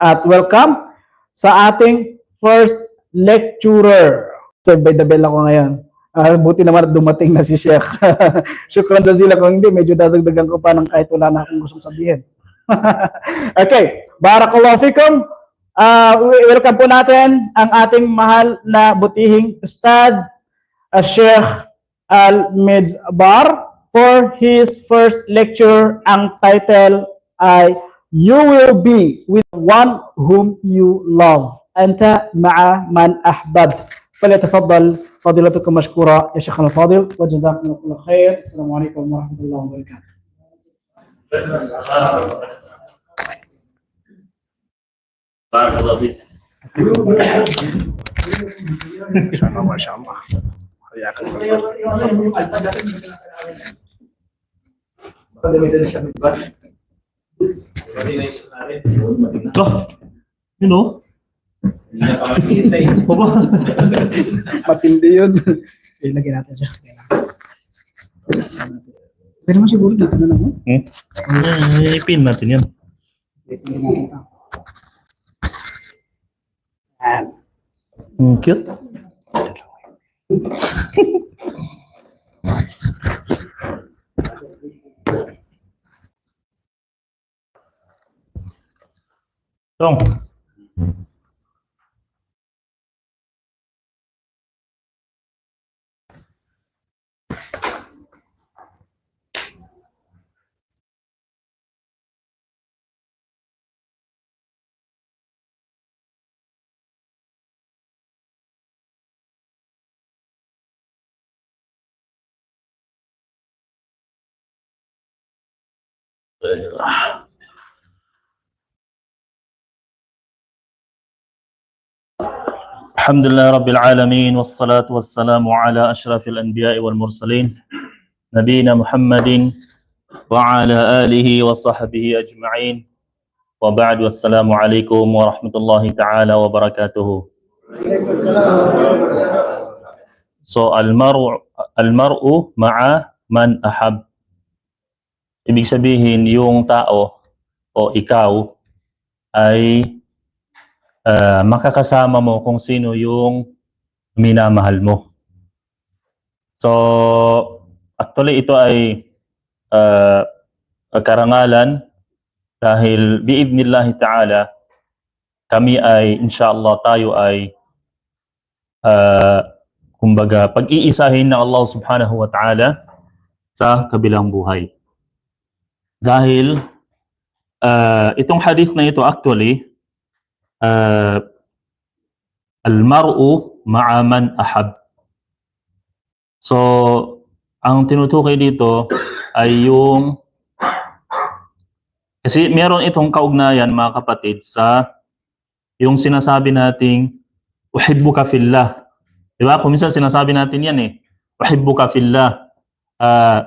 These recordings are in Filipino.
At welcome sa ating first lecturer. So, by the bell ako ngayon. Buti naman dumating na si Sheikh. Shukran jazila, kung hindi, medyo dadagdagan ko pa ng kahit wala na akong gustong sabihin. Okay, barakallahu fikum. Welcome po natin ang ating mahal na butihing Ustad, Sheikh Al-Mizbar, for his first lecture. Ang title ay You Will Be with One Whom You Love. Anta ma'a man ahbabt. فليتفضل فضيلتكم مشكورة يا شيخنا الفاضل وجزاكم الله خير. السلام عليكم ورحمة الله وبركاته. بارك الله فيك. ما شاء الله حياك الله. You know? Matindi yun. Ilagay natin siya. Pero mo siguro dito na naman. Ipin natin yan. Cute. Tong. الحمد لله رب العالمين والصلاة والسلام على أشرف الأنبياء والمرسلين نبينا محمد وعلى آله وصحبه أجمعين وبعد والسلام عليكم ورحمة الله تعالى وبركاته. So al-mar'u ma'a man ahab. Ibig sabihin yung tao o ikaw ay makakasama mo kung sino yung minamahal mo. So, actually ito ay karangalan dahil biidnillahi ta'ala kami ay inshallah tayo ay kumbaga pag-iisahin ng Allah subhanahu wa ta'ala sa kabilang buhay. Dahil itong hadith na ito actually al-mar'u ma'a man ahab. So, ang tinutukoy dito ay yung kasi meron itong kaugnayan mga kapatid sa yung sinasabi nating uhibbuka fillah. Diba? Kung minsan sinasabi natin yan uhibbuka fillah.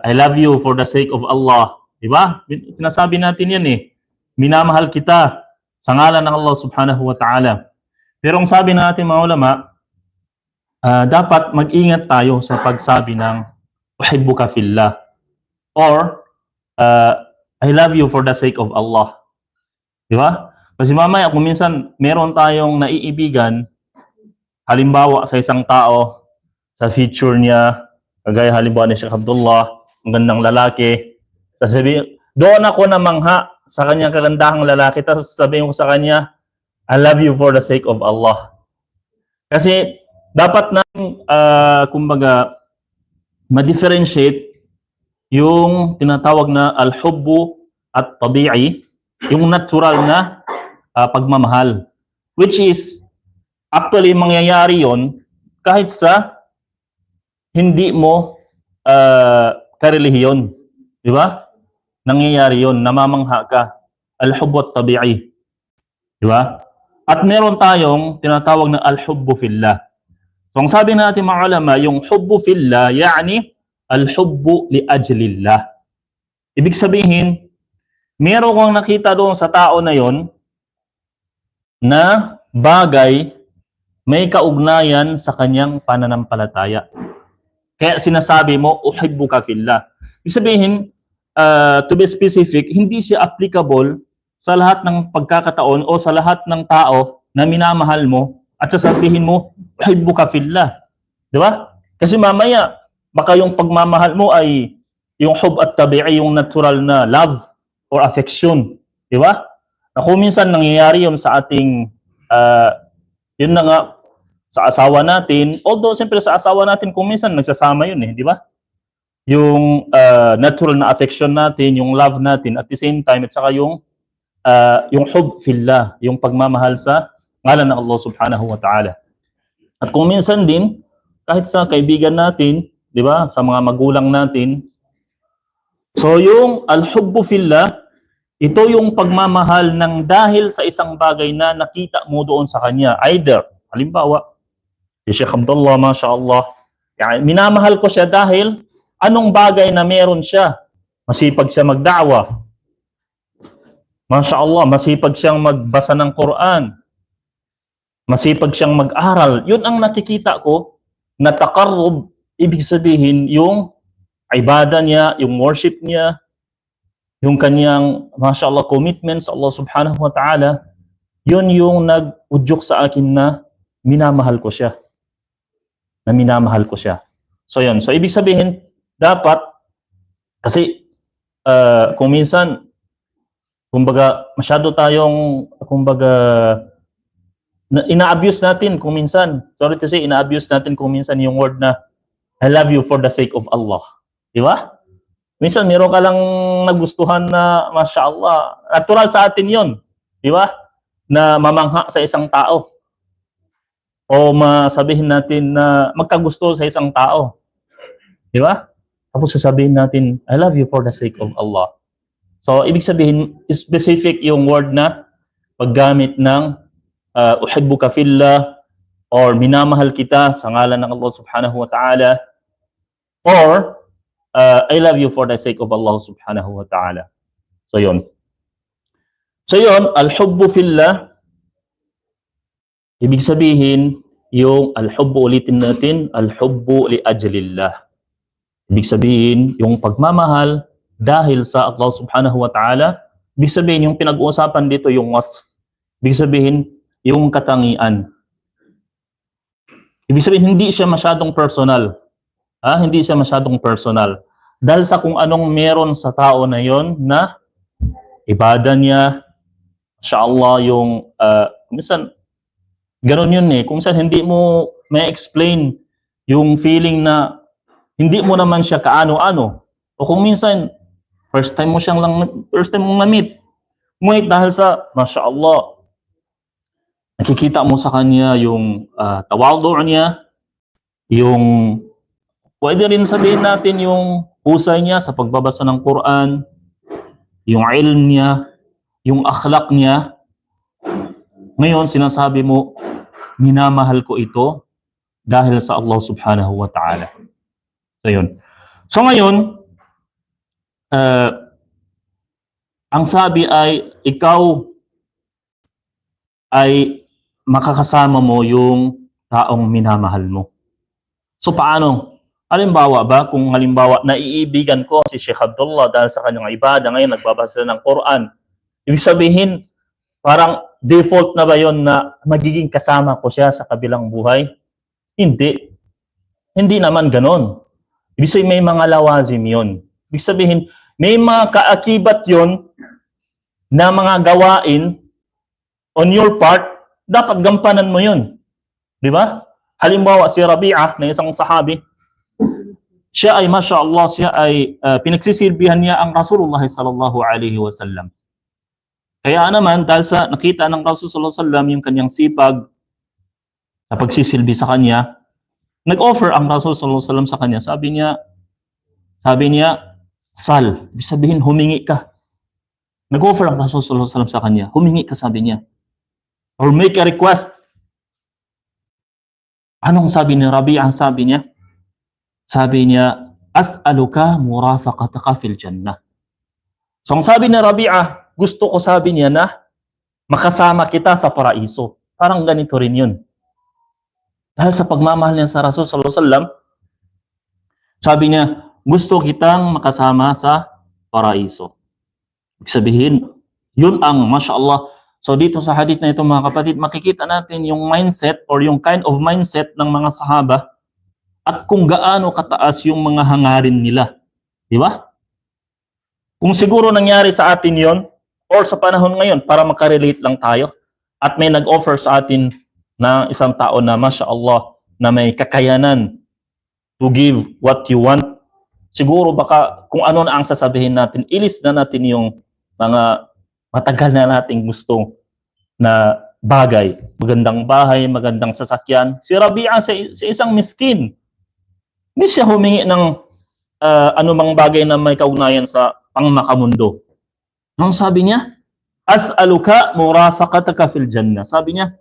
I love you for the sake of Allah. Diba? Sinasabi natin yan minamahal kita sa ngalan ng Allah subhanahu wa ta'ala. Pero ang sabi natin mga ulama, dapat mag-ingat tayo sa pagsabi ng uhibbuka fillah or I love you for the sake of Allah. Diba? Kasi mamaya kung minsan meron tayong naiibigan, halimbawa sa isang tao, sa feature niya, kagaya halimbawa ni Sheikh Abdullah, ang gandang lalaki, sasabihin, doon ako namangha sa kanyang kagandahang lalaki, tapos sabihin ko sa kanya, I love you for the sake of Allah. Kasi dapat nang kumbaga ma-differentiate yung tinatawag na al-hubbu at tabi'i, yung natural na pagmamahal, which is actually mangyayari yon kahit sa hindi mo karelihiyon, di ba? Nangyayari yon, namamangha ka, al-hubbu at tabi'i, di ba? At meron tayong tinatawag na al-hubbu fillah. So, ang sabi natin mga ulama, yung hubbu fillah, yani al-hubbu li ajlillah. Ibig sabihin, meron kang nakita doon sa tao na yon na bagay may kaugnayan sa kanyang pananampalataya. Kaya sinasabi mo, uhibbuka fillah. Ibig sabihin, to be specific, hindi siya applicable sa lahat ng pagkakataon o sa lahat ng tao na minamahal mo at sasabihin mo, uhibbuka fillah. Di ba? Kasi mamaya, baka yung pagmamahal mo ay yung hub at tabi'i, yung natural na love or affection. Di ba? Na kung minsan nangyayari yun sa ating, yun na nga, sa asawa natin, although siyempre sa asawa natin, kung minsan nagsasama yun eh, di ba? Yung natural na affection natin, yung love natin, at the same time, at saka yung hub fillah, yung pagmamahal sa ngalan ng Allah subhanahu wa ta'ala. At kung minsan din, kahit sa kaibigan natin, di ba, sa mga magulang natin, so yung al-hubbu fillah, ito yung pagmamahal ng dahil sa isang bagay na nakita mo doon sa kanya. Either, halimbawa, si Sheikh Abdullah, mashallah, minamahal ko siya dahil anong bagay na meron siya? Masipag siya magda'wa. Mashallah, masipag siyang magbasa ng Quran. Masipag siyang mag-aral. Yun ang nakikita ko na taqarrub, ibig sabihin yung ibada niya, yung worship niya, yung kanyang, mashallah, commitment sa Allah subhanahu wa ta'ala, yun yung nag-udyok sa akin na minamahal ko siya. So yun. So ibig sabihin, dapat, kasi kung minsan, kumbaga, masyado tayong, kumbaga, ina-abuse natin kung minsan, sorry to say, ina-abuse natin kung minsan yung word na, I love you for the sake of Allah. Di ba? Minsan, meron ka lang nagustuhan na, mashallah, natural sa atin yun. Di ba? Na mamangha sa isang tao. O masabihin natin na magkagusto sa isang tao. Di ba? Tapos sasabihin natin, I love you for the sake of Allah. So, ibig sabihin, specific yung word na paggamit ng uhibbuka fillah or minamahal kita sa ngalan ng Allah subhanahu wa ta'ala or I love you for the sake of Allah subhanahu wa ta'ala. So, yun. So, yun, al-hubbu fillah, ibig sabihin, yung al-hubbu, ulitin natin, al-hubbu li ajlillah. Ibig sabihin, yung pagmamahal dahil sa Allah subhanahu wa ta'ala, ibig sabihin, yung pinag-uusapan dito, yung wasf. Ibig sabihin, yung katangian. Ibig sabihin, hindi siya masyadong personal. Hindi siya masyadong personal. Dahil sa kung anong meron sa tao na yon na ibada niya, inshallah, yung, minsan, ganun yun eh. Kung saan hindi mo may explain yung feeling na hindi mo naman siya kaano-ano. O kung minsan, first time mong na-meet. Ngunit dahil sa, mashallah, nakikita mo sa kanya yung tawadu niya, yung, pwede rin sabihin natin yung husay niya sa pagbabasa ng Quran, yung ilm niya, yung akhlaq niya. Ngayon, sinasabi mo, minamahal ko ito dahil sa Allah subhanahu wa ta'ala. So, yun. So, ngayon, ang sabi ay, ikaw ay makakasama mo yung taong minamahal mo. So, paano? Halimbawa ba, kung halimbawa, naiibigan ko si Sheikh Abdullah dahil sa kanyang ibada, ngayon nagbabasa ng Quran, ibig sabihin, parang default na ba yon na magiging kasama ko siya sa kabilang buhay? Hindi. Hindi naman ganon. Ibig sabihin, may mga lawazim yon. Ibig sabihin, may mga kaakibat yon na mga gawain on your part, dapat gampanan mo yun. Di ba? Halimbawa, si Rabi'ah na isang sahabi, siya ay, mashallah, siya ay pinagsisilbihan niya ang Rasulullah sallallahu alaihi wasallam. Kaya naman, dahil sa nakita ng Rasulullah sallallahu alaihi wasallam yung kanyang sipag sa pagsisilbi sa kanya, nag-offer ang Rasulullah sallallahu alaihi wasallam sa kanya. Sabi niya, sal, ibig sabihin, humingi ka. Nag-offer ang Rasulullah sallallahu alaihi wasallam sa kanya, humingi ka, sabi niya. Or make a request. Anong sabi ni Rabi'ah? Sabi niya, as'aluka murafaqataka fil jannah. So, ang sabi ni Rabi'ah, gusto ko, sabi niya, na makasama kita sa paraiso. Parang ganito rin yun. Dahil sa pagmamahal niya sa Rasul sallallahu alaihi wasallam, sabi niya, gusto kitang makasama sa paraiso. Ibig sabihin, Yun ang, mashallah. So dito sa hadith na ito mga kapatid, makikita natin yung mindset or yung kind of mindset ng mga sahaba at kung gaano kataas yung mga hangarin nila. Di ba? Kung siguro nangyari sa atin yon or sa panahon ngayon para makarelate lang tayo at may nag-offer sa atin na isang tao na mashallah na may kakayanan to give what you want, siguro baka kung ano na ang sasabihin natin, ilis na natin yung mga matagal na nating gustong na bagay. Magandang bahay, magandang sasakyan. Si Rabi'a sa isang miskin. Hindi siya humingi ng anumang bagay na may kaugnayan sa pangmakamundo. Ang sabi niya, as'aluka murafaqataka fil jannah. Sabi niya,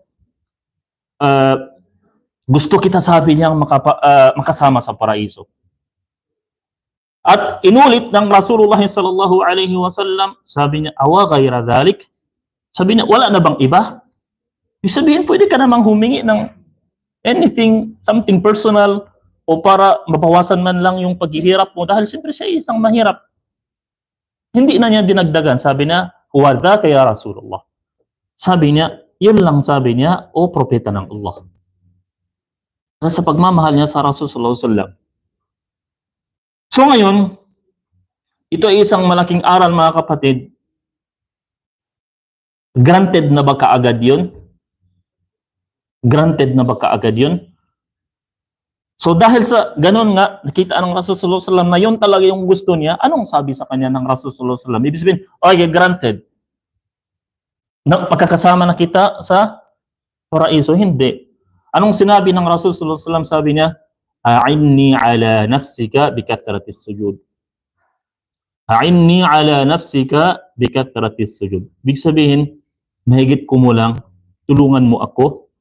gusto kita, sabi niya, makasama sa paraiso. At inulit ng Rasulullah sallallahu alaihi wasallam, sabi niya, awa ghayra dhalik. Sabi niya, wala na bang iba? Ibig sabihin, pwede ka namang humingi ng anything, something personal, o para mabawasan man lang yung paghihirap mo, dahil siyempre siya isang mahirap. Hindi na niya dinagdagan. Sabi niya, huwa dhaka ya Rasulullah. Sabi niya, yun lang sabi niya, o propeta ng Allah. Sa pagmamahal niya sa Rasulullah sallallahu alaihi wasallam. So ngayon, ito ay isang malaking aral mga kapatid. Granted na ba kaagad yun? Granted na ba kaagad yun? So dahil sa ganun nga, nakita ng Rasulullah sallallahu alaihi wasallam na yun talaga yung gusto niya, anong sabi sa kanya ng Rasulullah sallallahu alaihi wasallam? Ibig sabihin, okay, granted. Magkakasama na kita sa paraiso? Hindi. Anong sinabi ng Rasulullah sallallahu alaihi wasallam? Sabi niya, a'inni ala nafsika bikathratis sujud. A'inni ala nafsika bikathratis sujud. Ibig sabihin, mahigit kumulang, tulungan mo ako.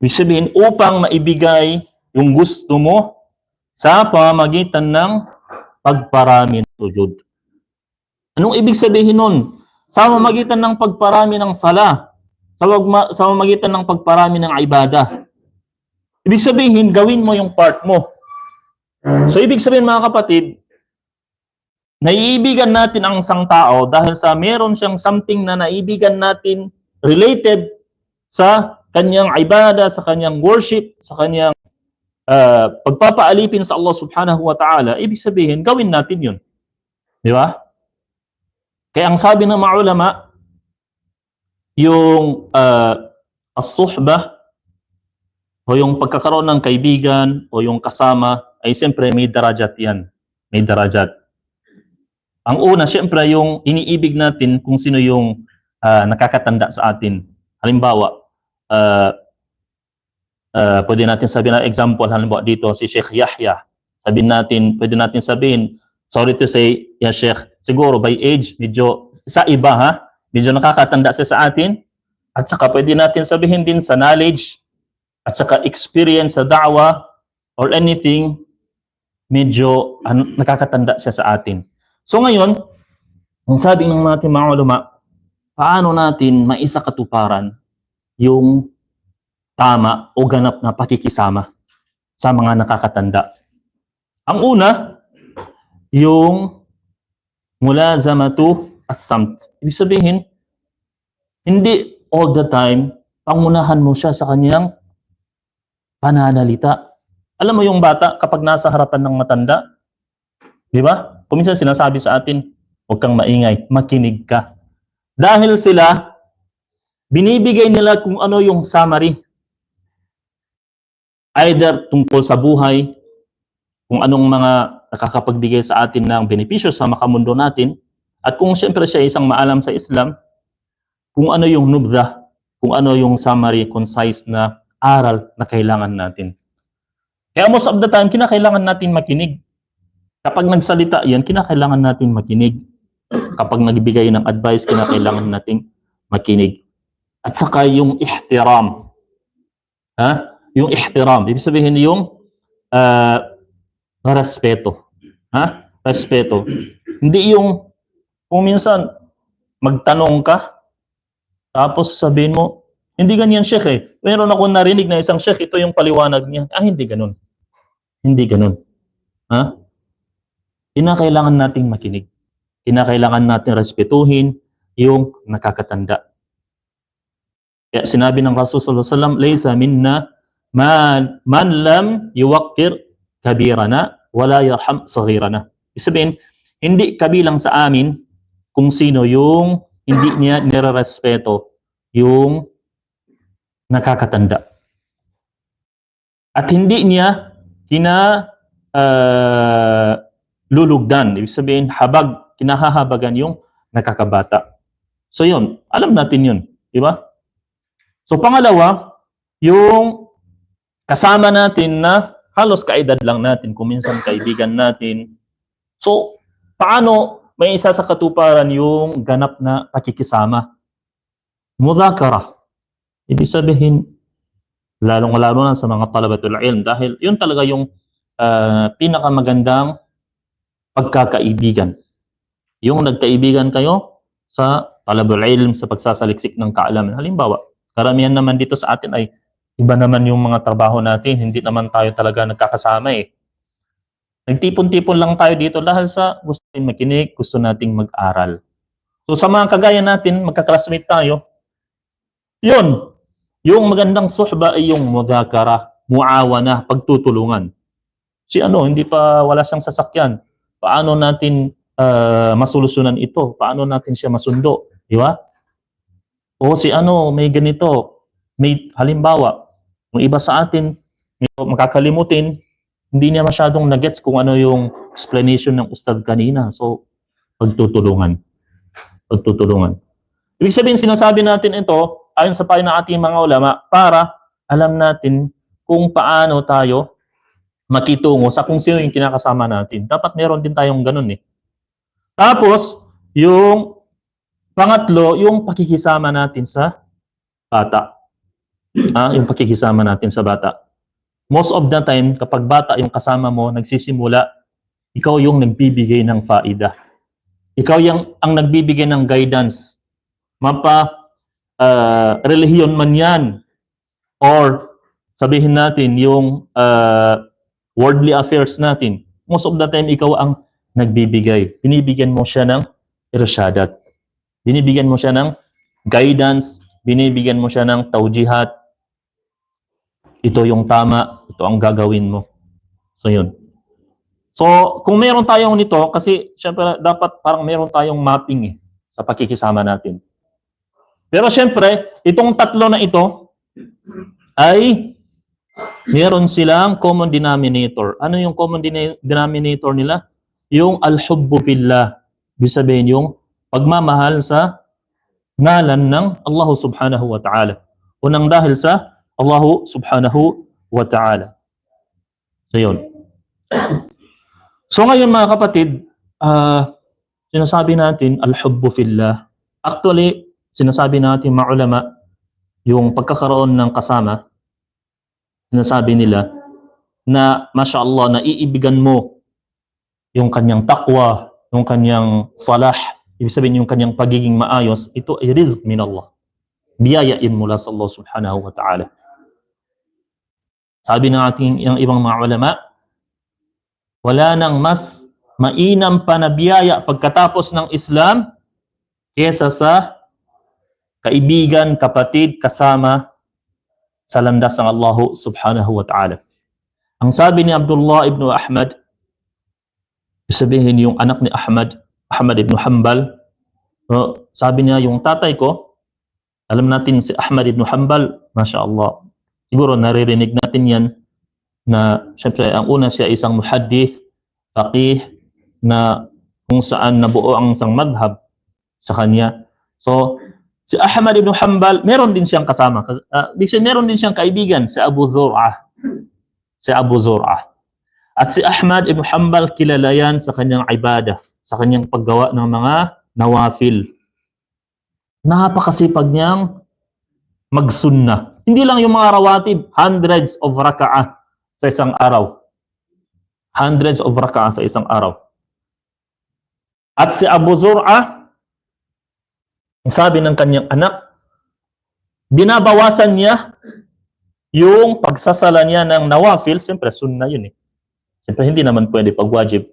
Ibig sabihin, upang maibigay yung gusto mo sa pamamagitan ng pagparami ng sujud. Anong ibig sabihin nun? Sa pamamagitan ng pagparami ng sala, sa pamamagitan ng pagparami ng ibadah. Ibig sabihin, gawin mo yung part mo. So, ibig sabihin mga kapatid, naiibigan natin ang isang tao dahil sa meron siyang something na naiibigan natin related sa kanyang ibadah, sa kanyang worship, sa kanyang pagpapaalipin sa Allah subhanahu wa ta'ala. Ibig sabihin, gawin natin yun. Di ba? Kaya ang sabi ng mga ulama, yung as-suhbah, o yung pagkakaroon ng kaibigan o yung kasama ay siyempre may darajat yan. May darajat. Ang una, siyempre yung iniibig natin kung sino yung nakakatanda sa atin. Halimbawa, pwede natin sabihin na example, halimbawa dito si Sheikh Yahya. Pwede natin sabihin, sorry to say, ya Sheikh, siguro by age, medyo sa iba ha, medyo nakakatanda siya sa atin. At saka pwede natin sabihin din sa knowledge, at saka experience sa da'wah or anything, medyo nakakatanda siya sa atin. So ngayon, ang sabi ng mga ulama, paano natin maisakatuparan yung tama o ganap na pakikisama sa mga nakakatanda? Ang una, yung mulazamatu as-samt. Ibig sabihin, hindi all the time, pangunahan mo siya sa kanyang pananalita. Alam mo yung bata kapag nasa harapan ng matanda, di ba? Kung minsan sinasabi sa atin, huwag kang maingay, makinig ka. Dahil sila, binibigay nila kung ano yung summary. Either tungkol sa buhay, kung anong mga nakakapagbigay sa atin ng benepisyo sa makamundo natin, at kung siyempre siya isang maalam sa Islam, kung ano yung nubdha, kung ano yung summary, concise na aral na kailangan natin. Kaya most of the time, kinakailangan natin makinig. Kapag nagsalita yan, kinakailangan natin makinig. Kapag nagbigay ng advice, kinakailangan natin makinig. At saka yung ihtiram. Ha? Yung ihtiram. Ibig sabihin yung respeto. Ha? Respeto. Hindi yung kung minsan magtanong ka, tapos sabihin mo, hindi ganyan, Sheikh eh. Meron ako narinig na isang Sheikh, ito yung paliwanag niya. Hindi ganun. Hindi ganun. Ha? Kinakailangan nating makinig. Kinakailangan natin respetuhin yung nakakatanda. Kaya sinabi ng Rasul sallallahu alaihi wasallam, "Laysa minna man lam yuwaqqir kabirana wala yarham saghirana." Ibig sabihin, hindi kabilang sa amin kung sino yung hindi niya nirerespeto yung nakakatanda. At hindi niya lulugdan. Ibig sabihin, kinahahabagan yung nakakabata. So yun, alam natin yun. Di ba? So pangalawa, yung kasama natin na halos kaedad lang natin, kung minsan kaibigan natin. So, paano may isa sa katuparan yung ganap na pakikisama? Mudhakara. Ibig sabihin, lalong-lalo na sa mga talabatul ilm, dahil yun talaga yung pinakamagandang pagkakaibigan. Yung nagkaibigan kayo sa talabul ilm, sa pagsasaliksik ng kaalaman. Halimbawa, karamihan naman dito sa atin ay iba naman yung mga trabaho natin, hindi naman tayo talaga nagkakasama eh. Nagtipon-tipon lang tayo dito dahil sa gusto natin makinig, gusto nating mag-aral. So sa mga kagaya natin, magka-classmate tayo, yun, yung magandang suhba ay yung mudhakara, muawana, pagtutulungan. Si hindi pa wala siyang sasakyan. Paano natin masolusyonan ito? Paano natin siya masundo? Di ba? O si may ganito, may halimbawa, yung iba sa atin, makakalimutin, hindi niya masyadong nagets kung ano yung explanation ng ustad kanina. So, pagtutulungan. Pagtutulungan. Ibig sabihin, sinasabi natin ito, ayon sa payo ng ating mga ulama, para alam natin kung paano tayo makitungo sa kung sino yung kinakasama natin. Dapat meron din tayong ganun eh. Tapos, yung pangatlo, yung pakikisama natin sa bata. Yung pakikisama natin sa bata. Most of the time, kapag bata yung kasama mo, nagsisimula, ikaw yung nagbibigay ng faida. Ikaw yung ang nagbibigay ng guidance. Relihiyon man yan. Or, sabihin natin, yung worldly affairs natin. Most of the time, ikaw ang nagbibigay. Binibigyan mo siya ng irsyadat. Binibigyan mo siya ng guidance. Binibigyan mo siya ng tawjihat. Ito yung tama, ito ang gagawin mo. So, yun. So, kung meron tayong nito, kasi syempre dapat parang meron tayong mapping sa pakikisama natin. Pero syempre, itong tatlo na ito ay meron silang common denominator. Ano yung common denominator nila? Yung al-hubbu fillah. Ibig sabihin yung pagmamahal sa ngalan ng Allah subhanahu wa ta'ala. Unang dahil sa Allah subhanahu wa ta'ala. So, yun. So, ngayon mga kapatid, sinasabi natin, al-hubbu fillah. Actually, sinasabi natin mga ulama, yung pagkakaroon ng kasama, sinasabi nila, na, mashallah, naiibigan mo yung kanyang taqwa, yung kanyang salah, ibig sabihin yung kanyang pagiging maayos, ito ay rizq min Allah. Biyayain mula sa Allah subhanahu wa ta'ala. Sabi ng ating yung ibang mga ulama, wala nang mas mainam pa na biyaya pagkatapos ng Islam kesa sa kaibigan, kapatid, kasama sa landas ng Allah subhanahu wa ta'ala. Ang sabi ni Abdullah ibn Ahmad, sabihin yung anak ni Ahmad ibn Hanbal, sabi niya yung tatay ko, alam natin si Ahmad ibn Hanbal, Masya Allah, siguro naririnig natin yan, na syempre ang una siya isang muhaddith, faqih, na kung saan nabuo ang isang madhab sa kanya. So, si Ahmad ibn Hanbal, meron din siyang kasama. Meron din siyang kaibigan, si Abu Zur'ah. At si Ahmad ibn Hanbal, kilala yan sa kanyang ibadah, sa kanyang paggawa ng mga nawafil. Napakasipag niyang magsunna. Hindi lang yung mga rawatib, hundreds of raka'ah sa isang araw. Hundreds of raka'ah sa isang araw. At si Abu Zur'ah, ang sabi ng kanyang anak, binabawasan niya yung pagsasala niya ng nawafil, siyempre sunna yun Siyempre hindi naman pwede pag wajib.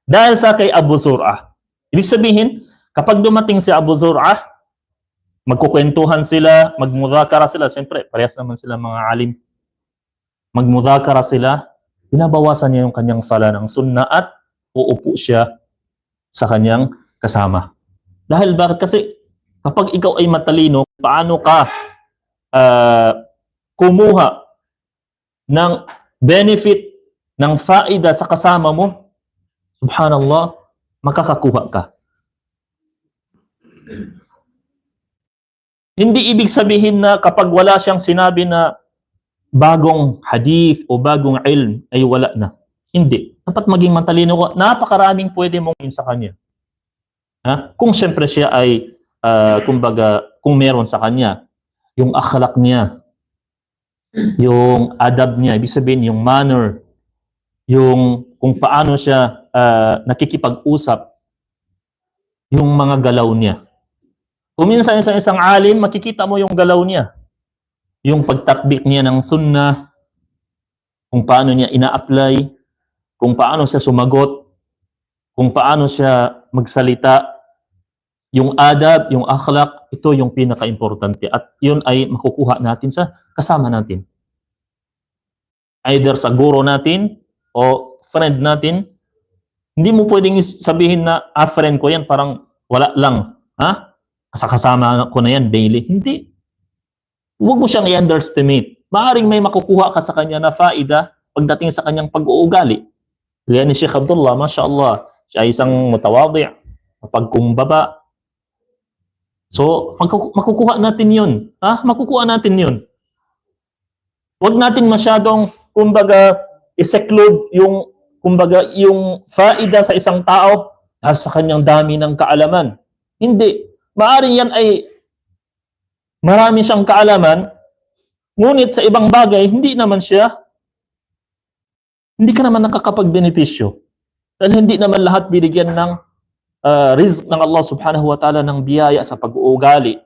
Dahil sa kay Abu Zur'ah. Ibig sabihin, Kapag dumating si Abu Zur'ah, magkukwentuhan sila, magmudhakara sila. Siyempre, parehas naman sila mga alim. Magmudhakara sila, binabawasan niya yung kanyang sala ng sunnah at uupo siya sa kanyang kasama. Dahil bakit? Kasi kapag ikaw ay matalino, paano ka kumuha ng benefit, ng faida sa kasama mo? Subhanallah, makakakuha ka. Hindi ibig sabihin na kapag wala siyang sinabi na bagong hadith o bagong ilm ay wala na. Hindi. Dapat maging matalino ka. Napakaraming pwede mong gawin sa kanya. Ha? Kung siyempre siya ay, kumbaga, kung meron sa kanya, yung akhlak niya, yung adab niya, ibig sabihin yung manner, yung kung paano siya nakikipag-usap, yung mga galaw niya. Kung minsan sa isang alim, makikita mo yung galaw niya. Yung pagtatbik niya ng sunnah, kung paano niya ina-apply, kung paano siya sumagot, kung paano siya magsalita, yung adab, yung akhlak, ito yung pinaka-importante. At yun ay makukuha natin sa kasama natin. Either sa guro natin o friend natin. Hindi mo pwedeng sabihin na, friend ko yan, parang wala lang. Ha? Kasama ko na yan daily. Hindi. Huwag mo siyang i-underestimate. Maaring may makukuha ka sa kanya na faida pagdating sa kanyang pag-uugali. Kaya ni Sheikh Abdullah, mashallah, siya ay isang mutawadi', mapagkumbaba. So, makukuha natin yun. Ha? Makukuha natin yun. Huwag natin masyadong, kumbaga, i-seclude yung, kumbaga, yung faida sa isang tao dahil sa kanyang dami ng kaalaman. Hindi. Maaring yan ay marami siyang kaalaman, ngunit sa ibang bagay, hindi ka naman nakakapag-benepisyo. Dahil hindi naman lahat binigyan ng rizq ng Allah subhanahu wa ta'ala ng biyaya sa pag-uugali,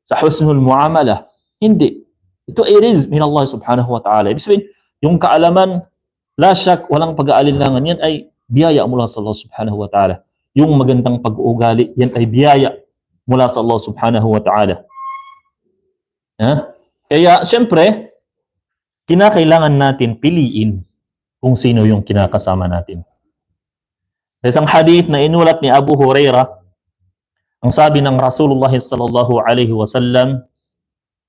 sa husnul muamala. Hindi. Ito ay rizq min Allah subhanahu wa ta'ala. Ibig sabihin, yung kaalaman, la syak, walang pag-aalinlangan, yan ay biyaya mula sa Allah subhanahu wa ta'ala. Yung magandang pag-uugali, yan ay biyaya mula sa Allah subhanahu wa ta'ala. Kaya, siyempre, kinakailangan natin piliin kung sino yung kinakasama natin. Sa isang hadith na inulat ni Abu Hurairah, ang sabi ng Rasulullah sallallahu alaihi wasallam,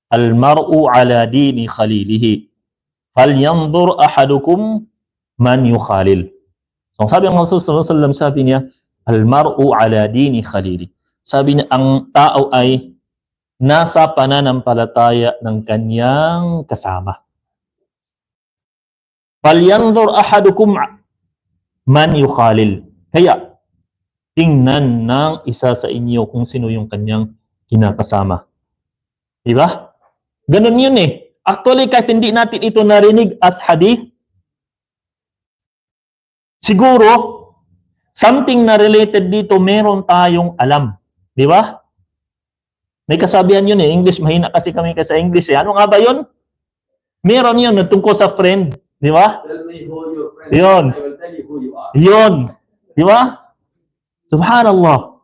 "Al-mar'u ala dini khalilihi, falyanzur ahadukum man yukhalil." So, ang sabi ng Rasulullah sallallahu alaihi wasallam, sabi niya, "Al-mar'u ala dini khalilihi." Sabi niya, ang tao ay nasa pananampalataya ng kanyang kasama. Falyanzur ahadukum man yukhalil. Kaya, tingnan ng isa sa inyo kung sino yung kanyang kinakasama. Diba? Ganun yun eh. Actually, kahit hindi natin ito narinig as hadith, siguro, something na related dito, meron tayong alam. Diba? May kasabihan yun eh. English, mahina kasi kami sa English eh. Ano nga ba yun? Meron yun, tungkol sa friend. Di ba? Tell me who your friend Yun. is, I will tell you who you are. Yun. Di ba? Subhanallah.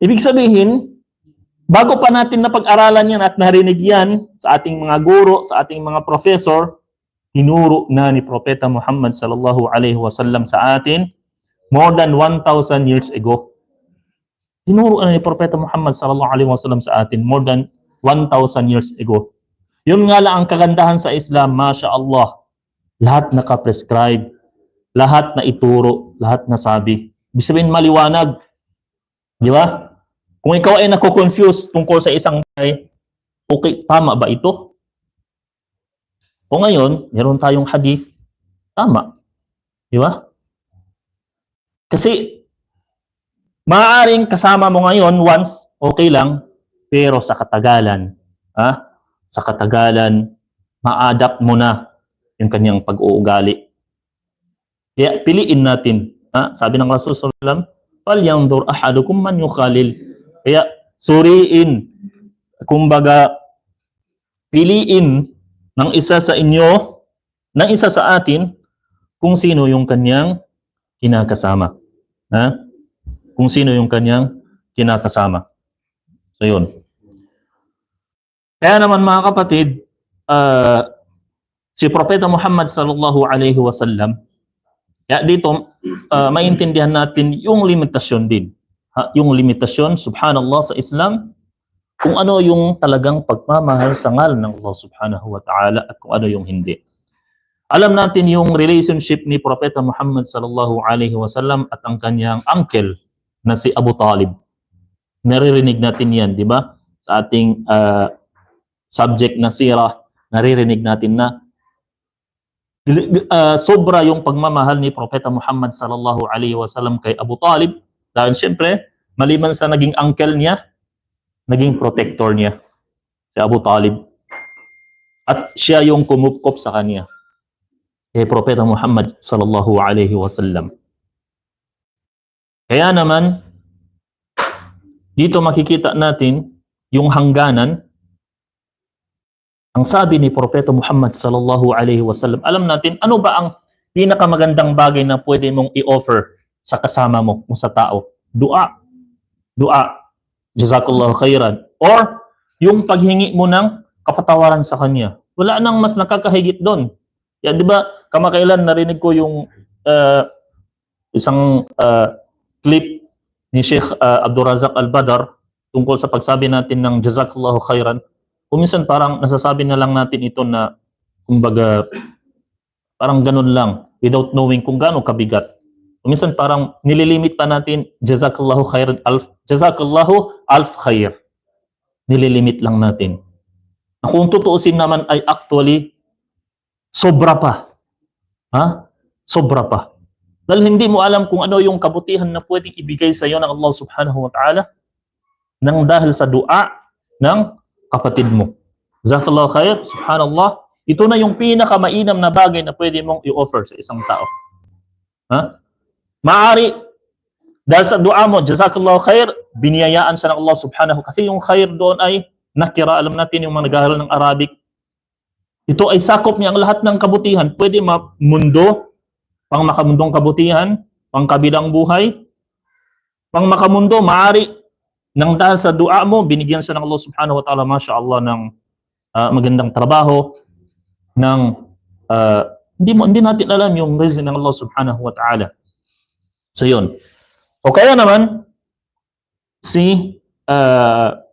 Ibig sabihin, bago pa natin napag-aralan yan at narinig yan sa ating mga guro, sa ating mga professor, tinuro na ni Propeta Muhammad sallallahu alaihi wasallam sa atin more than 1,000 years ago. Tinuro na ni Propeta Muhammad sallallahu alaihi wasallam sa atin more than 1,000 years ago. Yun nga lang ang kagandahan sa Islam, Masya Allah. Lahat naka-prescribe, lahat na ituro, lahat na sabi. Ibig sabihin maliwanag. Di ba? Kung ikaw ay nako-confuse tungkol sa isang bagay, okay, tama ba ito? O ngayon, meron tayong hadith, tama. Di ba? Kasi, maaaring kasama mo ngayon once, okay lang, pero sa katagalan, ma-adapt mo na yung kanyang pag-uugali. Kaya piliin natin. Sabi ng Rasulullah SAW, "Falyanzur ahadukum man yukhalil." Kaya suriin, kumbaga, piliin ng isa sa inyo, ng isa sa atin, kung sino yung kanyang kinakasama. Kung sino yung kanyang kinakasama. So yun. Kaya naman mga kapatid, si Propeta Muhammad sallallahu alaihi wasallam, kaya dito maintindihan natin yung limitasyon din. Yung limitasyon, subhanallah, sa Islam, kung ano yung talagang pagmamahal sa ngalan ng Allah subhanahu wa ta'ala at kung ano yung hindi. Alam natin yung relationship ni Propeta Muhammad sallallahu alaihi wasallam at ang kanyang uncle na si Abu Talib. Naririnig natin yan, di ba? Sa ating subject na sirah, naririnig natin na sobra yung pagmamahal ni Propeta Muhammad sallallahu alaihi wasallam kay Abu Talib dahil siyempre maliban sa naging uncle niya, naging protector niya si Abu Talib at siya yung kumupkop sa kanya kay Propeta Muhammad sallallahu alaihi wasallam. Kaya naman dito makikita natin yung hangganan. Ang sabi ni Propeta Muhammad sallallahu alaihi wasallam, alam natin ano ba ang pinakamagandang bagay na pwede mong i-offer sa kasama mo o sa tao? Dua. Dua. Jazakallahu khairan. Or yung paghingi mo ng kapatawaran sa kanya. Wala nang mas nakakahigit doon. Yan, di ba? Kamakailan narinig ko yung isang clip ni Sheikh Abdul Razak Al-Badr tungkol sa pagsabi natin ng Jazakallahu khairan. Kuminsan parang nasasabi na lang natin ito na kumbaga parang ganun lang without knowing kung gaano kabigat. Kuminsan parang nililimit pa natin Jazakallahu khairan Jazakallahu alf khair. Nililimit lang natin. Kung tutuusin naman ay actually sobra pa. Ha? Sobra pa. Dahil hindi mo alam kung ano yung kabutihan na pwedeng ibigay sa iyo ng Allah subhanahu wa ta'ala nang dahil sa dua ng kapatid mo. Jazakallahu khair, subhanallah. Ito na yung pinakamainam na bagay na pwede mong i-offer sa isang tao. Ha? Maari, dahil sa dua mo, Jazakallahu khair, biniyayaan siya ng Allah subhanahu. Kasi yung khair doon ay nakira, alam natin yung mga nag-aaral ng Arabic. Ito ay sakop niya ang lahat ng kabutihan. Pwede mundo, pang makamundong kabutihan, pang kabilang buhay, pang makamundo, maari, nang dahil sa dua mo, binigyan siya ng Allah subhanahu wa ta'ala, masyaAllah, ng magandang trabaho, ng hindi natin alam yung reason ng Allah subhanahu wa ta'ala. So yun. O kaya naman, si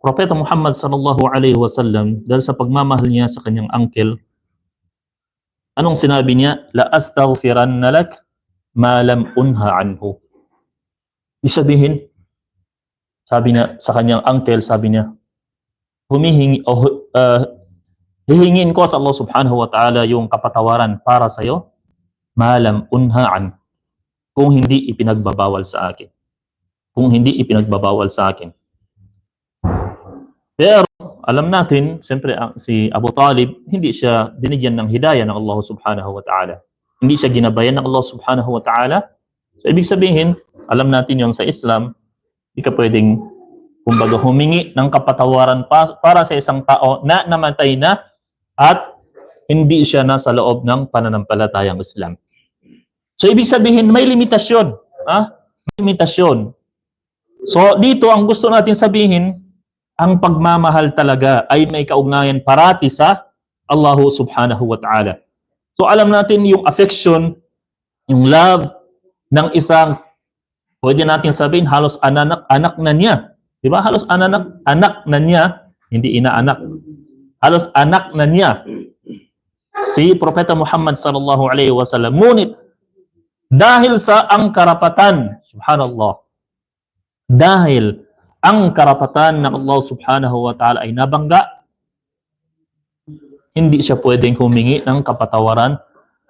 Propeta Muhammad sallallahu alaihi wasallam, dahil sa pagmamahal niya sa kanyang uncle, anong sinabi niya? La astaghfiranna lak ma lam unha anhu. Isabihin, sabi niya sa kanyang uncle, sabi niya, hihingin ko sa Allah subhanahu wa ta'ala yung kapatawaran para sa iyo, malam unhaan, kung hindi ipinagbabawal sa akin. Kung hindi ipinagbabawal sa akin. Pero, alam natin, siyempre, si Abu Talib, hindi siya binigyan ng hidayah ng Allah subhanahu wa ta'ala. Hindi siya ginabayan ng Allah subhanahu wa ta'ala. So, ibig sabihin, alam natin yung sa Islam, hindi ka pwedeng, kumbaga, humingi ng kapatawaran para sa isang tao na namatay na at hindi siya nasa loob ng pananampalatayang Islam. So, ibig sabihin, may limitasyon. May limitasyon. So, dito, ang gusto natin sabihin, ang pagmamahal talaga ay may kaugnayan parati sa Allah subhanahu wa ta'ala. So, alam natin yung affection, yung love ng isang, pwede natin sabihin, halos anak na niya. Diba? Halos anak na niya, hindi inaanak. Halos anak na niya. Si Propeta Muhammad sallallahu alaihi wasallam. Ngunit, dahil sa ang karapatan, subhanallah, dahil ang karapatan ng Allah subhanahu wa ta'ala ay nabangga, hindi siya pwedeng humingi ng kapatawaran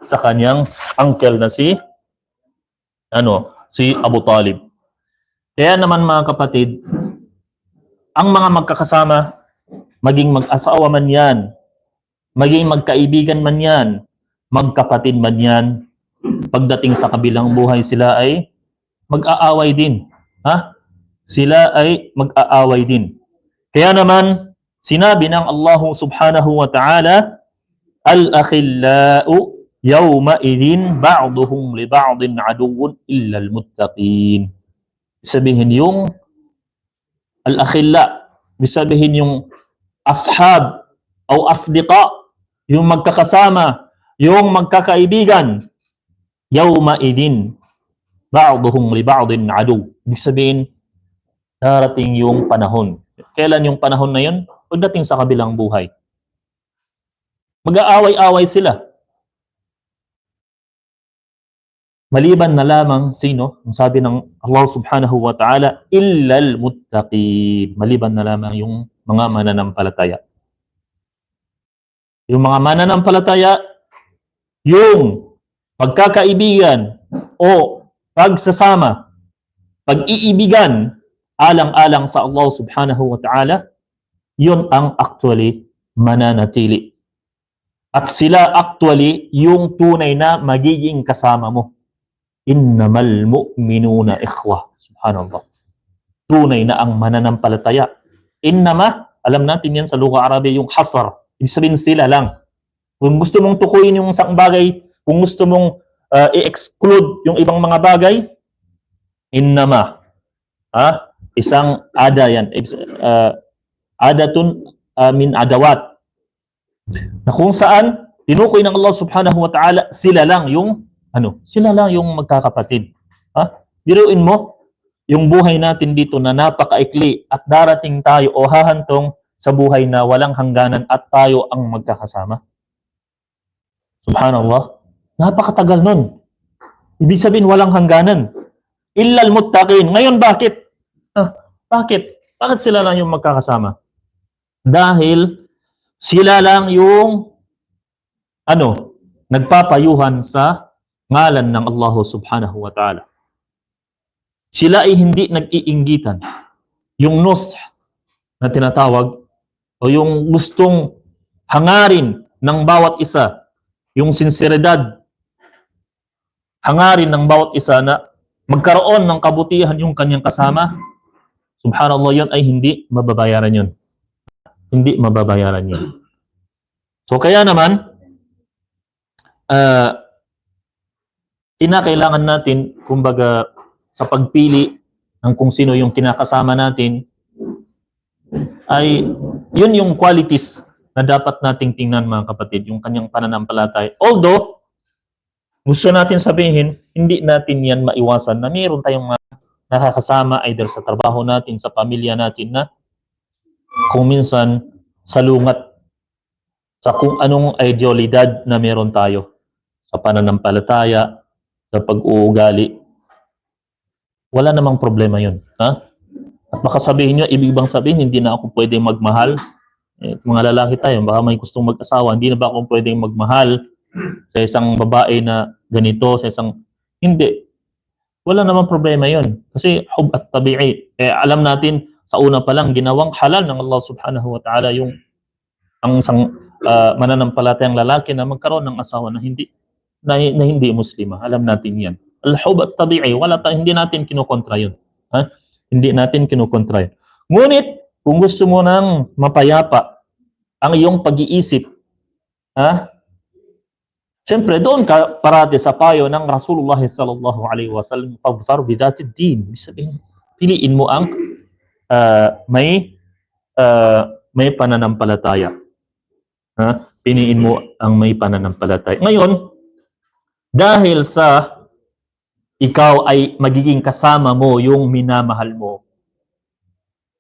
sa kanyang uncle na si Abu Talib. Kaya naman mga kapatid, ang mga magkakasama, maging mag-asawa man yan, maging magkaibigan man yan, magkapatid man yan, pagdating sa kabilang buhay sila ay mag-aaway din. Sila ay mag-aaway din. Kaya naman, sinabi ng Allah subhanahu wa ta'ala, Al-akhillau yawma idhin ba'duhum li ba'din aduwwun illa al-muttaqin. Sabihin yung al-akhilla, ibig sabihin yung ashab o asdiqa, yung magkakasama, yung magkakaibigan, yawma idin ba'duhum li ba'din adu. Ibig sabihin, darating yung panahon. Kailan yung panahon na yun? Pagdating sa kabilang buhay. Mag-aaway-away sila. Maliban na lamang sino? Ang sabi ng Allah subhanahu wa ta'ala, illal muttaqin. Maliban na lamang yung mga mananampalataya. Yung mga mananampalataya, yung pagkakaibigan o pagsasama, pag-iibigan, alang-alang sa Allah subhanahu wa ta'ala, yun ang actually mananatili. At sila actually yung tunay na magiging kasama mo. Innamal mu'minuna ikhwah. Subhanallah. Tunay na ang mananampalataya. Innama, alam natin yan sa lugha Arabi, yung hasar. Ibig sabihin sila lang. Kung gusto mong tukuyin yung isang bagay, kung gusto mong i-exclude yung ibang mga bagay, innama. Isang ada yan. Adatun min adawat. Na kung saan, tinukoy ng Allah subhanahu wa ta'ala, sila lang yung sila lang yung magkakapatid. Biruin mo, yung buhay natin dito na napakaikli at darating tayo o hahantong sa buhay na walang hangganan at tayo ang magkakasama. Subhanallah. Napakatagal nun. Ibig sabihin walang hangganan. Illal muttaqin. Ngayon bakit? Bakit? Bakit sila lang yung magkakasama? Dahil sila lang yung nagpapayuhan sa ngalan ng Allah subhanahu wa ta'ala. Sila ay hindi nag-iinggitan. Yung nus na tinatawag o yung gustong hangarin ng bawat isa, yung sinseridad, hangarin ng bawat isa na magkaroon ng kabutihan yung kanyang kasama, subhanallah, yun ay hindi mababayaran yun. Hindi mababayaran yun. So kaya naman, kinakailangan natin, kumbaga, sa pagpili ng kung sino yung kinakasama natin, ay yun yung qualities na dapat nating tingnan, mga kapatid, yung kanyang pananampalataya. Although, gusto natin sabihin, hindi natin yan maiwasan na mayroon tayong mga nakakasama either sa trabaho natin, sa pamilya natin na kung minsan salungat sa kung anong ideolidad na meron tayo sa pananampalataya, sa pag-uugali. Wala namang problema yun. At baka sabihin nyo, ibig bang sabihin, hindi na ako pwedeng magmahal? Mga lalaki tayo, baka may gustong mag-asawa, hindi na ba ako pwedeng magmahal sa isang babae na ganito, sa isang... Hindi. Wala namang problema yun. Kasi hub at tabi'i. Alam natin, sa una pa lang, ginawang halal ng Allah subhanahu wa ta'ala yung ang isang mananampalatayang lalaki na magkaroon ng asawa na hindi muslima. Alam natin yan. Al-hub at tabi'i, hindi natin kinukontra yun. Hindi natin kinukontra yun. Ngunit, kung gusto mo nang mapayapa ang iyong pag-iisip, siyempre, doon ka parati sa payo ng Rasulullah sallallahu alaihi wasallam, fadfar bidatid din. Sabihin, piliin mo ang may pananampalataya. Piliin mo ang may pananampalataya. Ngayon, dahil sa ikaw ay magiging kasama mo yung minamahal mo,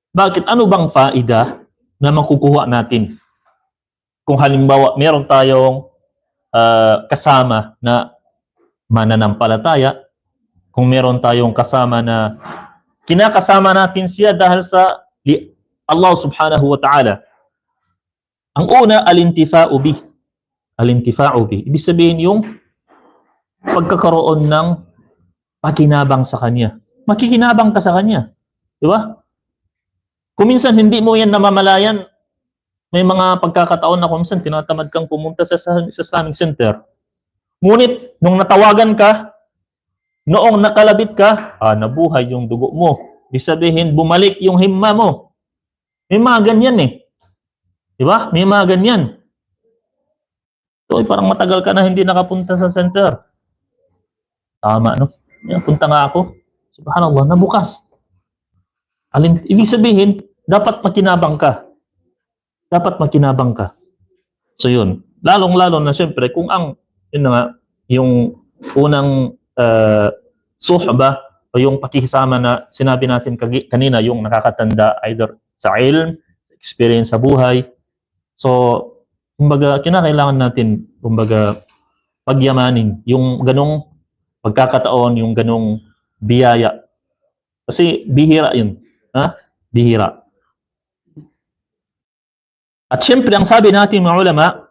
bakit? Ano bang faida na makukuha natin? Kung halimbawa, meron tayong kasama na mananampalataya, kung meron tayong kasama na kinakasama natin siya dahil sa Allah subhanahu wa ta'ala. Ang una, al-intifa'u bih. Al-intifa'u bih. Ibig sabihin yung pagkakaroon ng pakinabang sa kanya. Makikinabang ka sa kanya. Di ba? Kung minsan hindi mo yan namamalayan, may mga pagkakataon na kung minsan tinatamad kang pumunta sa Islamic Center. Ngunit, nung natawagan ka, noong nakalabit ka, nabuhay yung dugo mo. Ibig sabihin, bumalik yung himma mo. May mga ganyan eh. Di ba? May mga ganyan. So, parang matagal ka na hindi nakapunta sa center. Tama, no? Yan, punta nga ako. Subhanallah, nabukas. Ibig sabihin, dapat makinabang ka. Dapat makinabang ka. So yun. Lalong-lalo na siyempre, kung yun na nga, yung unang suhba o yung pakikisama na sinabi natin kanina, yung nakakatanda either sa ilm, experience sa buhay. So, kumbaga, kinakailangan natin, kumbaga, pagyamanin yung ganong pagkakataon, yung ganong biyaya. Kasi bihira yun. Ha? Bihira. At syempre, ang sabi natin mga ulama,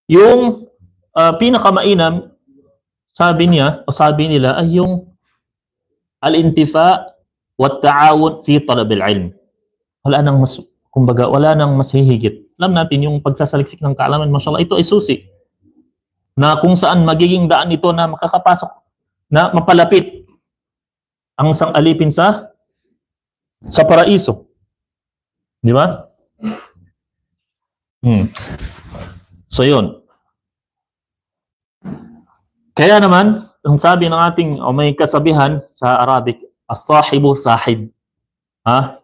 yung pinakamainam, sabi nila ay yung al-intifa wa ta'awun fi talab al-ilm. Wala nang mas hihigit. Alam natin yung pagsasaliksik ng kaalaman, mashallah, ito ay susi na kung saan magiging daan ito na makakapasok, na mapalapit ang isang alipin sa paraiso. Di ba? So yun. Kaya naman, ang sabi ng ating, may kasabihan sa Arabic, as-sahibu sahib.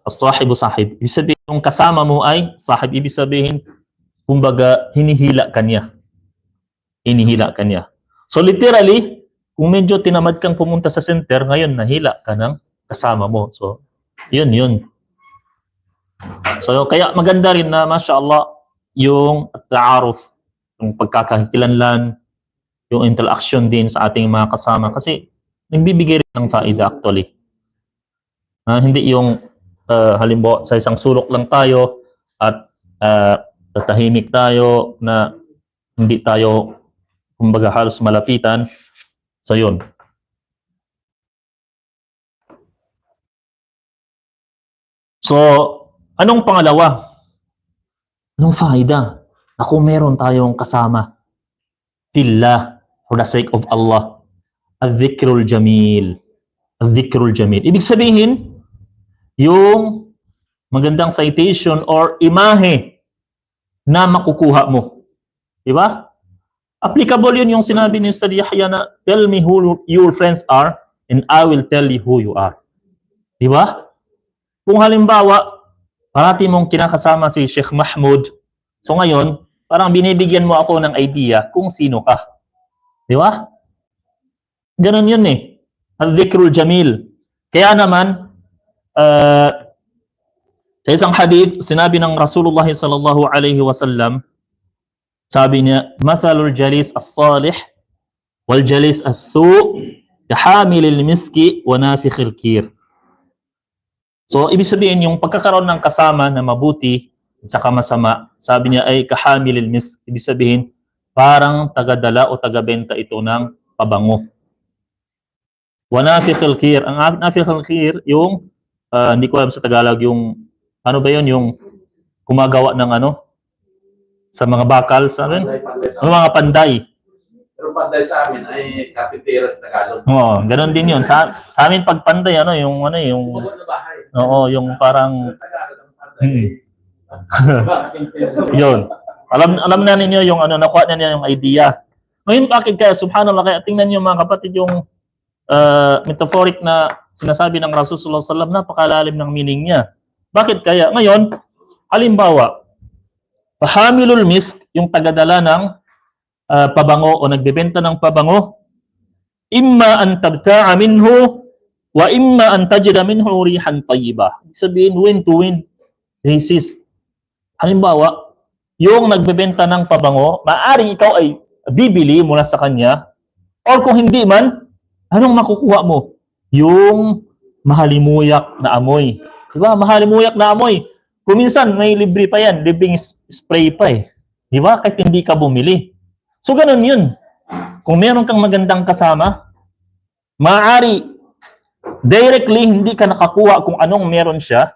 As-sahibu sahib. Ibig sabihin, yung kasama mo ay sahib. Ibig sabihin, kumbaga, hinihila ka niya. Hinihila ka niya. So literally, kung medyo tinamad kang pumunta sa center, ngayon nahila ka ng kasama mo. So, yun. So, kaya maganda rin na, mashallah, yung ta'aruf, yung pagkakakilanlan, yung interaction din sa ating mga kasama. Kasi, nagbibigay rin ng faida actually. Hindi yung, halimbawa, sa isang sulok lang tayo at tatahimik tayo na hindi tayo, kumbaga, halos malapitan. So, yun. So, anong pangalawa? Anong faida? Ako meron tayong kasama. Fillah, for the sake of Allah. Al-dhikrul jamil. Al-dhikrul jamil. Ibig sabihin, yung magandang citation or imahe na makukuha mo. Diba? Applicable yun yung sinabi ni Ustad Yahya na, tell me who your friends are and I will tell you who you are. Diba? Kung halimbawa, parati mong kinakasama si Sheikh Mahmoud, so ngayon, parang binibigyan mo ako ng idea kung sino ka. Di ba? Ganun yun eh. Al-dhikrul jamil. Kaya naman, sa isang hadith, sinabi ng Rasulullah sallallahu alaihi wasallam, sabi niya, mathalul jalis as-salih wal jalis as-su' kahamilil miski wa nafikhil kir. So, ibig sabihin, yung pagkakaroon ng kasama na mabuti at saka masama, sabi niya ay kahamilil misk. Ibig sabihin, parang tagadala o taga-benta ito ng pabango. Wa nafikhil kir. Ang nafikhil kir, yung, hindi ko alam sa Tagalog, yung, ano ba yun, yung kumagawa ng sa mga bakal, sa amin? Mga panday. Pero panday sa amin ay kapitera sa Tagalog. Oo, ganun din yun. Sa amin pag panday, yung Bukod na bahay. oo, yung parang Tagalog ang panday. yun. Alam na ninyo yung nakuha na niya yung idea. Ngayon, bakit kaya, subhanallah, kaya tingnan niyo mga kapatid yung metaphoric na sinasabi ng Rasulullah sallallahu alaihi wasallam, napakalalim ng meaning niya. Bakit kaya? Ngayon, halimbawa, pahamilul misk, yung tagadala ng pabango o nagbebenta ng pabango, imma an tabta'a minhu wa imma an tajida minhu rihan tayyibah. Sabihin, win-to-win basis. Halimbawa, yung nagbebenta ng pabango, maaaring ikaw ay bibili mula sa kanya, or kung hindi man, anong makukuha mo? Yung mahalimuyak na amoy. Diba? Mahalimuyak na amoy. Kung minsan, may libre pa yan. Libreng spray pa eh. Diba? Kahit hindi ka bumili. So, ganun yun. Kung meron kang magandang kasama, maaari, directly, hindi ka nakakuha kung anong meron siya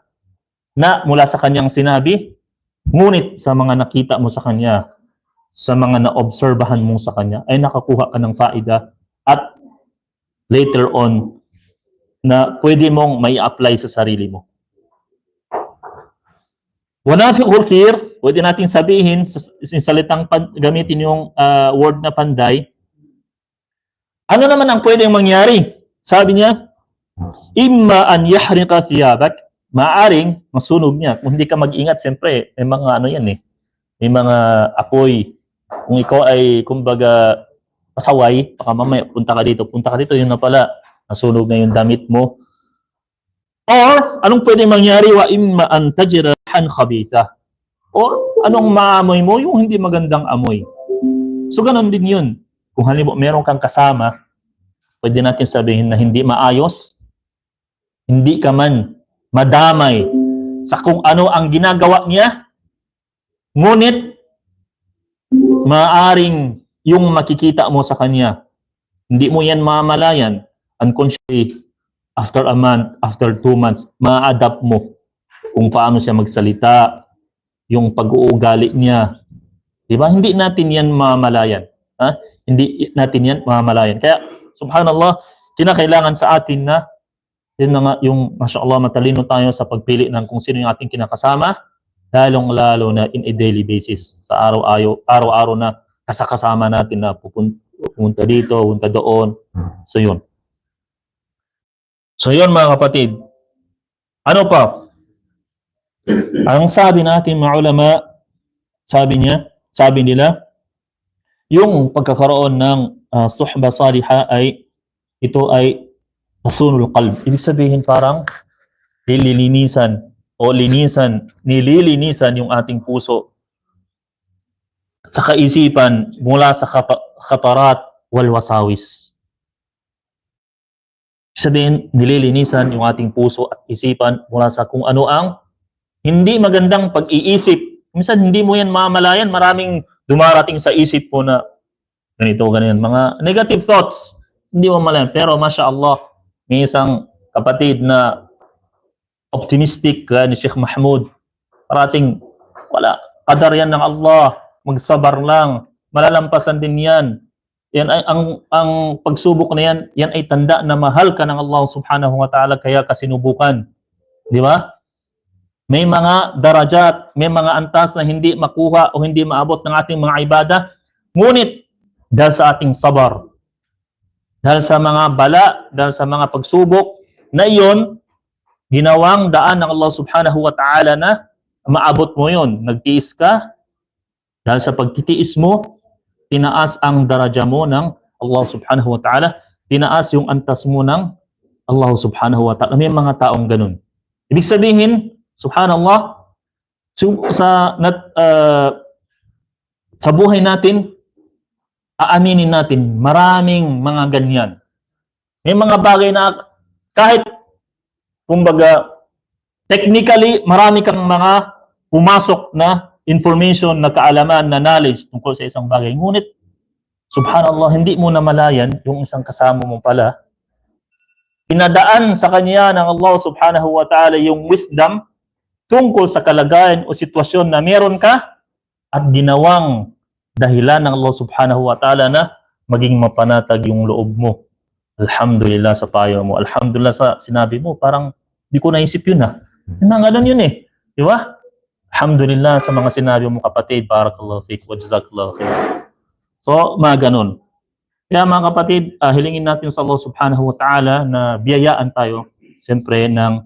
na mula sa kanyang sinabi, ngunit sa mga nakita mo sa kanya, sa mga naobserbahan mo sa kanya, ay nakakuha ka ng faida at later on na pwede mong may apply sa sarili mo. Wanafiqul kir, pwede nating sabihin, sa salitang gamitin yung word na panday. Ano naman ang pwedeng mangyari? Sabi niya, Imma an yahriqa thiyabak, maaring masunog niya. Kung hindi ka mag-ingat, siyempre, may mga ano yan eh. May mga apoy. Kung ikaw ay, kumbaga, pasaway, baka mamaya, punta ka dito, yun na pala, nasunog na yung damit mo. Or, anong pwede mangyari? Wa imma an tajrahan khabitha. Or, anong maamoy mo? Yung hindi magandang amoy. So, ganun din yun. Kung halimbawa, meron kang kasama, pwede natin sabihin na hindi maayos, hindi ka man madamay sa kung ano ang ginagawa niya, ngunit, maaring yung makikita mo sa kanya, hindi mo yan mamalayan, unconsciously, after a month, after 2 months, ma-adapt mo kung paano siya magsalita, yung pag-uugali niya. Diba? Hindi natin yan mamalayan. Ha? Hindi natin yan mamalayan. Kaya, subhanallah, kinakailangan sa atin na, yun na nga, yung, mashallah, matalino tayo sa pagpili ng kung sino yung ating kinakasama, lalong-lalo na in a daily basis, sa araw-araw na kasama natin na pupunta dito, punta doon. So, yun. So, yun mga kapatid. Ano pa? Ang sabi natin mga ulama, sabi nila, yung pagkakaroon ng suhba saliha ay, ito ay tasunul qalb. Ibig sabihin parang nililinisan yung ating puso at sa kaisipan mula sa khatarat wal wasawis. Ibig sabihin, nililinisan yung ating puso at isipan mula sa kung ano ang hindi magandang pag-iisip. Minsan hindi mo yan mamalayan, maraming dumarating sa isip mo na ganito, ganyan, mga negative thoughts. Hindi mo mamalayan. Pero masya Allah, may isang kapatid na optimistic ni Sheikh Mahmoud. Parating, wala, qadar yan ng Allah. Magsabar lang. Malalampasan din yan. Yan ay, ang pagsubok na yan ay tanda na mahal ka ng Allah subhanahu wa ta'ala kaya kasinubukan. Di ba? May mga darajat, may mga antas na hindi makuha o hindi maabot ng ating mga ibadah. Ngunit, dahil sa ating sabar, dahil sa mga bala, dahil sa mga pagsubok, na iyon, ginawang daan ng Allah subhanahu wa ta'ala na maabot mo yun. Nagtiis ka, dahil sa pagtitiis mo, tinaas ang daraja mo ng Allah subhanahu wa ta'ala, tinaas yung antas mo ng Allah subhanahu wa ta'ala. May mga taong ganun. Ibig sabihin, subhanallah, sa buhay natin, aaminin natin, maraming mga ganyan. May mga bagay na kahit, kumbaga, technically, marami kang mga pumasok na information, na kaalaman, na knowledge tungkol sa isang bagay. Ngunit, subhanallah, hindi mo namalayan yung isang kasama mo pala. Pinadaan sa kanya ng Allah subhanahu wa ta'ala yung wisdom tungkol sa kalagayan o sitwasyon na meron ka at ginawang dahilan ng Allah subhanahu wa ta'ala na maging mapanatag yung loob mo. Alhamdulillah sa payo mo. Alhamdulillah sa sinabi mo. Parang di ko naisip yun ha. Ganun yun eh. Di ba? Alhamdulillah sa mga sinabi mo kapatid. Barakallahu fiqh wa jazakallahu khair. So, mga ganun. Kaya mga kapatid, hilingin natin sa Allah subhanahu wa ta'ala na biyayaan tayo siyempre ng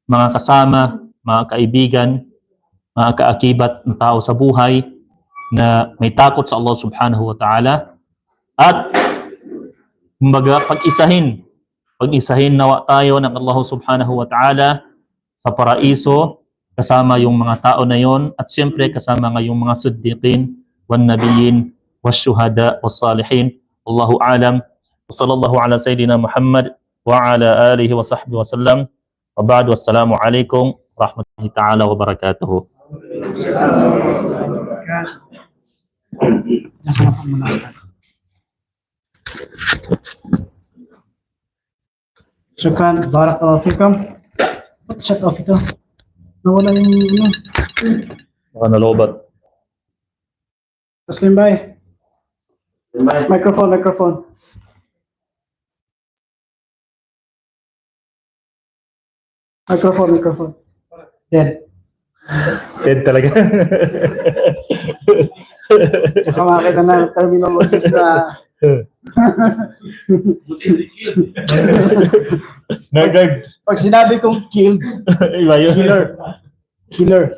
mga kasama, mga kaibigan, mga kaakibat ng tao sa buhay na may takot sa Allah subhanahu wa ta'ala at kumbaga pag-isahin nawa tayo ng Allah subhanahu wa ta'ala sa paraiso kasama yung mga tao na yon at siyempre kasama nga yung mga siddiqin wan nabiyyin wasyuhada wassalihin. Wallahu a'lam. Wa sallallahu ala sayyidina Muhammad wa ala alihi wa sahbihi wa sallam. Wa ba'du, wassalamu alaikum warahmatullahi ta'ala wabarakatuh. Syukran, barakallahu fikum. Shut off ito. Nawala yung ano. Baka nalobat. Taslim bay. Microphone. Microphone. Dead. Dead talaga. Tsaka makakita na terminologies na Nagag. Pag sinabi kong killed, Iba yun. killer.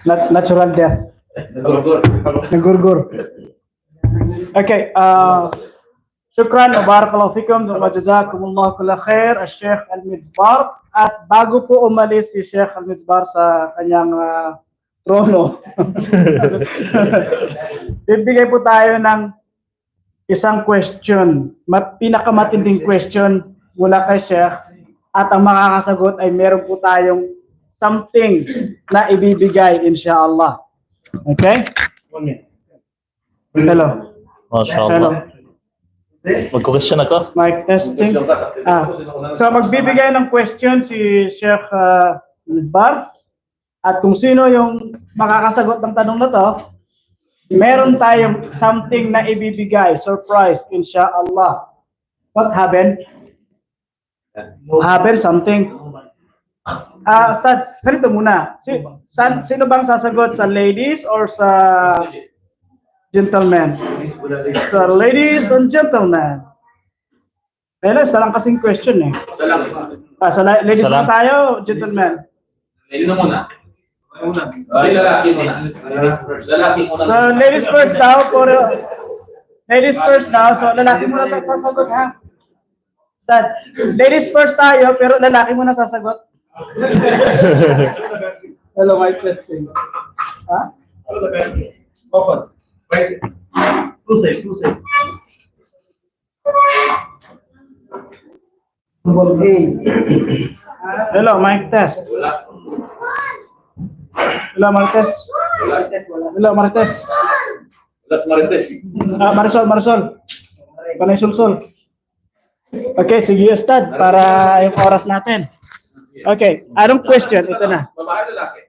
Natural death. Nagurgur. Okay, shukran wa barakallahu fikum wa jazakumullahu kulla khair Sheikh Al-Mizbar. At bago po umalis si Sheikh Al-Mizbar sa kanyang trono, bibigay po tayo ng isang question, pinakamatinding question mula kay Sheikh, at ang makakasagot ay meron po tayong something na ibibigay inshallah. Okay? Hello. Mashallah. Mag-question ako? Mic testing. So magbibigay ng question si Sheikh Mizbar, at kung sino yung makakasagot ng tanong na to, meron tayong something na ibibigay, surprise, inshallah. What happened? Happened something. Ustad, ganito muna. Sino bang sasagot, sa ladies or sa gentlemen? Sa ladies and gentlemen. Pero isa lang kasing question eh. Sa ladies Salam. muna tayo, gentlemen. Ladies na muna. Ay, lalaki muna. Lalaki muna. So ladies first daw, ladies first daw, so lalaki muna tayo sasagot ha. Ustad, ladies first tayo, pero lalaki muna sasagot. Hello, mic testing. Ha? Open. Right. Proceed. Hello, mic test. Wala. Hello, Marites. Hello, Marites. Las Marites. Marisol. Panay sulsul. Okay, sige, Ustad, para yung oras natin. Okay, anong question? Ito na. Babae, lalaki.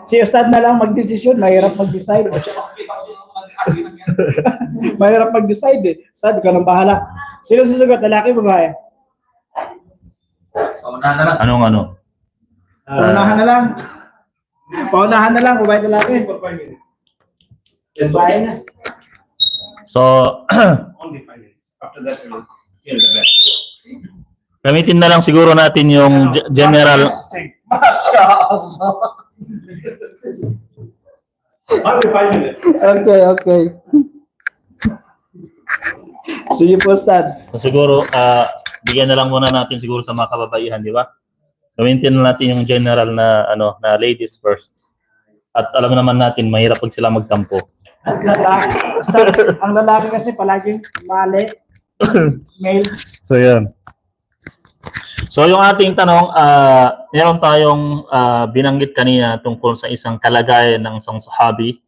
Si Ustad na lang mag-desisyon, mahirap mag-decide. Kasi makikita ko sino mag-agree na Mahirap mag-decide eh. Ustad, ikaw nang bahala. Sino susugot? Lalaki, babae? Paunahan na lang. Anong ano? Paunahan na lang. Paunahan na lang, babae, lalaki. Babae na. So, gamitin na lang siguro natin yung general. Masya Allah. Okay. Sige po, Ustad. So, siguro, bigyan na lang muna natin siguro sa mga kababaihan, di ba? Gamitin na natin yung general na na ladies first. At alam naman natin, mahirap pag sila magtampo. Ang lalaki kasi palaging mali. Male. So, yun. So, yung ating tanong, meron tayong binanggit kanina tungkol sa isang kalagayan ng isang sahabi,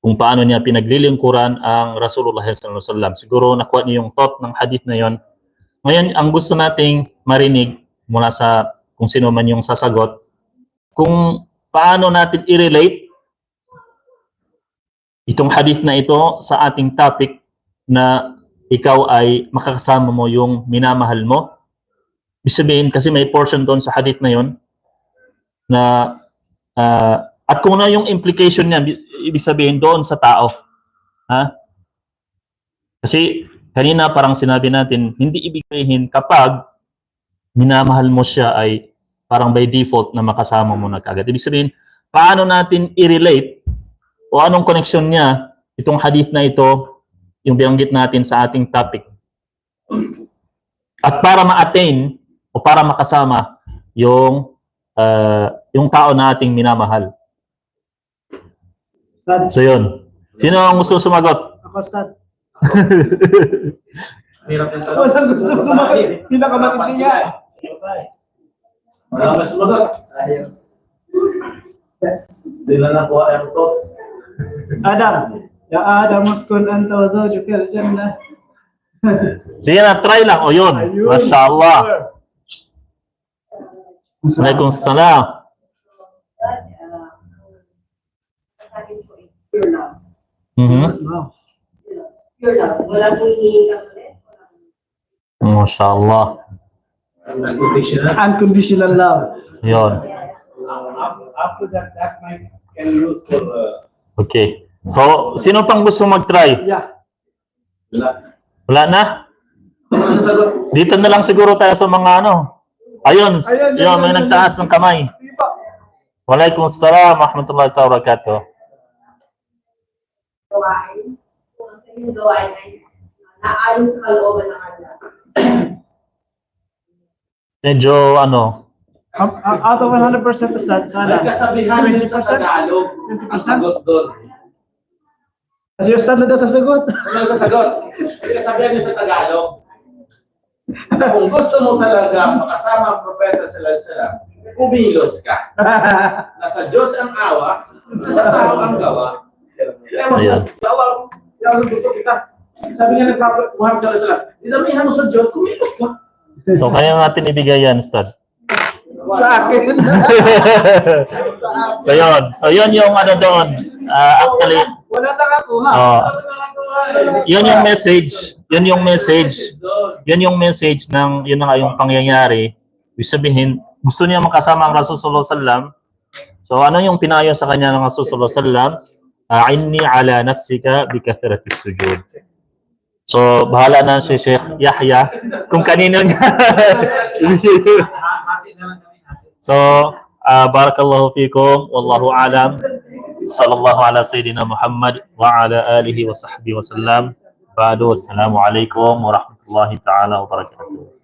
kung paano niya pinaglilingkuran ang Rasulullah SAW. Siguro nakuha niyo yung thought ng hadith na yon. Ngayon, ang gusto nating marinig mula sa kung sino man yung sasagot, kung paano natin i-relate itong hadith na ito sa ating topic na ikaw ay makakasama mo yung minamahal mo. Ibig sabihin, kasi may portion doon sa hadith na yon na at kung na yung implication niya, ibig sabihin doon sa tao. Ha? Kasi kanina parang sinabi natin, hindi ibig sabihin kapag minamahal mo siya ay parang by default na makasama mo na kagad. Ibig sabihin, paano natin i-relate o anong connection niya itong hadith na ito, yung binanggit natin sa ating topic. At para ma-attain o para makasama yung tao na ating minamahal. So yun. Sino ang gusto sumagot? Ako, Ustad. Hirap yung tanong. Walang gusto sumagot. Pinakamatindi niya. Wala mas sumagot. Hindi na nakuha yung to. Adam. Ya Adam, uskun anta wa zawjuka al-jannah. Sige na, try lang. O yun. Masya Allah. Waalaikumsalam. Pure love. Wala pong hihingap ulit. Masya Allah. Unconditional love. Yun. After that might can use for Okay. So, sino pang gusto mag-try? Yeah. Wala. Wala na? Ano sasagot? Dito na lang siguro tayo sa mga ano. Ayun, yun, may nagtaas ng kamay. Sige po. Waalaikumsalam warahmatullahi wabarakatuh. gawain. Kung ang kanyang gawain ay naayon sa kalooban ng Allah. Medyo ano, Out of 100% is that sana. May kasabihan din sa 20%? Tagalog. Ang sagot doon. Kasi yung standard na sasagot. Ano ang sasagot? May kasabihan din sa Tagalog. Kung gusto mo talaga makasama ang propeta sallallahu alaihi wasallam, kumilos ka. Nasa Diyos ang awa, nasa tao ang gawa. Ayan. Gawa, gawa gusto kita. Sabi nga ng Prophet Muhammad sallallahu alaihi wasallam, dinamihan mo sa Diyos, kumilos ka. so kaya natin ibigay yan, Ustad. Sa akin. So yun yung ano doon. Actually, Wala nakakuha. yun yung message. Yun yung message. Yun yung message ng yun na nga yung pangyayari. Ibig sabihin, gusto niya makasama ang Rasul sallallahu alaihi wasallam. So ano yung pinayo sa kanya ng Rasul sallallahu alaihi wasallam? A'inni ala nafsika bi kathrati sujud. So bahala na si Sheikh Yahya kung kanino niya. So barakallahu fikum wallahu alam. Sallallahu ala sayyidina Muhammad wa ala alihi wa sahbihi wa sallam. Ba'du, wassalamu alaikum warahmatullahi ta'ala wabarakatuh.